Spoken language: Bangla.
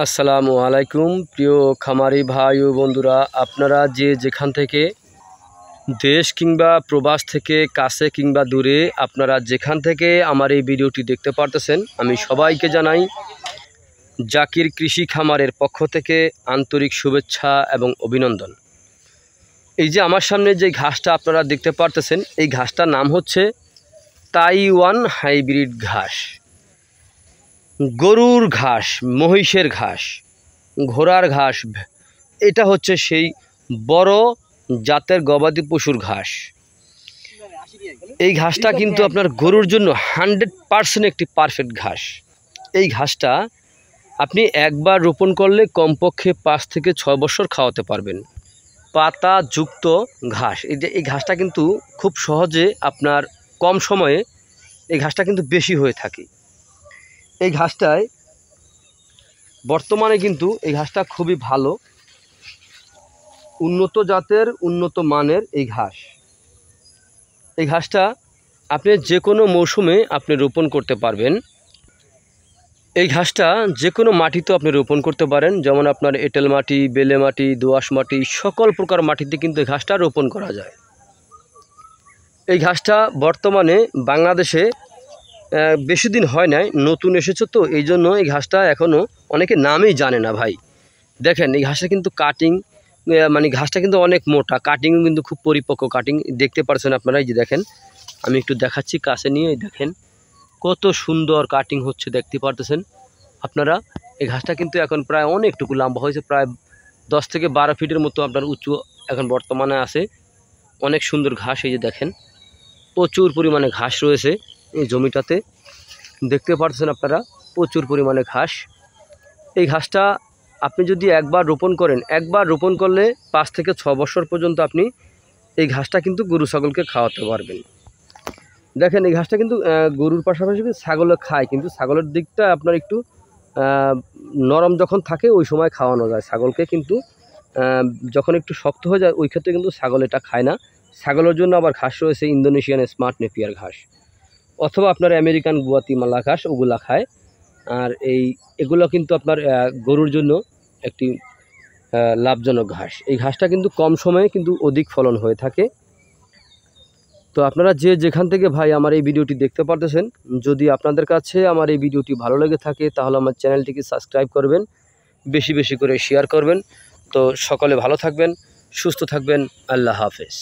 আসসালামু আলাইকুম প্রিয় খামারি ভাই ও বন্ধুরা, আপনারা যে যেখান থেকে দেশ কিংবা প্রবাস থেকে কাছে কিংবা দূরে আপনারা যেখান থেকে আমার এই ভিডিওটি দেখতে পারতেছেন, আমি সবাইকে জানাই জাকির কৃষি খামারের পক্ষ থেকে আন্তরিক শুভেচ্ছা এবং অভিনন্দন। এই যে আমার সামনে যে ঘাসটা আপনারা দেখতে পারতেছেন, এই ঘাসটার নাম হচ্ছে তাইওয়ান হাইব্রিড ঘাস। গরুর ঘাস, মহিষের ঘাস, ঘোড়ার ঘাস, এটা হচ্ছে সেই বড় জাতের গবাদি পশুর ঘাস। এই ঘাসটা কিন্তু আপনার গরুর জন্য 100% একটি পারফেক্ট ঘাস। এই ঘাসটা আপনি একবার রোপণ করলে কমপক্ষে 5 থেকে 6 বছর খাওয়াতে পারবেন। পাতা যুক্ত ঘাস, এই ঘাসটা কিন্তু খুব সহজে আপনার কম সময়ে এই ঘাসটা কিন্তু বেশি হয়ে থাকে। এই ঘাসটায় বর্তমানে কিন্তু এই ঘাসটা খুবই ভালো, উন্নত জাতের উন্নত মানের এই ঘাস। এই ঘাসটা আপনি যে কোনো মৌসুমে আপনি রোপণ করতে পারবেন। এই ঘাসটা যে কোনো মাটিতে আপনি রোপণ করতে পারেন, যেমন আপনার এঁটেল মাটি, বেলে মাটি, দোআঁশ মাটি, সকল প্রকার মাটিতে কিন্তু এই ঘাসটা রোপণ করা যায়। এই ঘাসটা বর্তমানে বাংলাদেশে বেশি দিন হয় নাই, নতুন এসেছে, তো এই জন্য এই ঘাসটা এখনও অনেকে নামই জানে না ভাই। দেখেন এই ঘাসটা কিন্তু কাটিং, মানে ঘাসটা কিন্তু অনেক মোটা, কাটিংও কিন্তু খুব পরিপক্ক কাটিং দেখতে পাচ্ছেন আপনারা। এই যে দেখেন, আমি একটু দেখাচ্ছি কাছে নিয়ে, দেখেন কত সুন্দর কাটিং হচ্ছে, দেখতে পারতেছেন আপনারা। এই ঘাসটা কিন্তু এখন প্রায় অনেকটুকু লম্বা হয়েছে, প্রায় 10 থেকে 12 ফিটের মতো আপনার উঁচু এখন বর্তমানে আছে। অনেক সুন্দর ঘাস, এই যে দেখেন প্রচুর পরিমাণে ঘাস রয়েছে এই জমিটাতে, দেখতে পাচ্ছেন আপনারা প্রচুর পরিমাণে ঘাস। এই ঘাসটা আপনি যদি একবার রোপণ করেন, একবার রোপণ করলে 5 থেকে 6 বছর পর্যন্ত আপনি এই ঘাসটা কিন্তু গরু ছাগলকে খাওয়াতে পারবেন। দেখেন এই ঘাসটা কিন্তু গরুর পাশাপাশি ছাগলও খায়, কিন্তু ছাগলের দিকটা আপনার একটু নরম যখন থাকে ওই সময় খাওয়ানো যায় ছাগলকে, কিন্তু যখন একটু শক্ত হয়ে যায় ওই ক্ষেত্রে কিন্তু ছাগল এটা খায় না। ছাগলের জন্য আবার ঘাস রয়েছে ইন্দোনেশিয়ান স্মার্ট নেপিয়ার ঘাস, অথবা আপনার আমেরিকান গুয়াতিমালা ঘাস, ওগুলা খায়। আর এগুলো কিন্তু আপনার গরুর জন্য একটি লাভজনক ঘাস। এই ঘাসটা কিন্তু কম সময়ে কিন্তু অধিক ফলন হয়ে থাকে। তো আপনারা যে যেখান থেকে ভাই আমার এই ভিডিওটি দেখতে পারতেছেন, যদি আপনাদের কাছে আমার এই ভিডিওটি ভালো লেগে থাকে তাহলে আমার চ্যানেলটিকে সাবস্ক্রাইব করবেন, বেশি বেশি করে শেয়ার করবেন। তো সকলে ভালো থাকবেন, সুস্থ থাকবেন। আল্লাহ হাফেজ।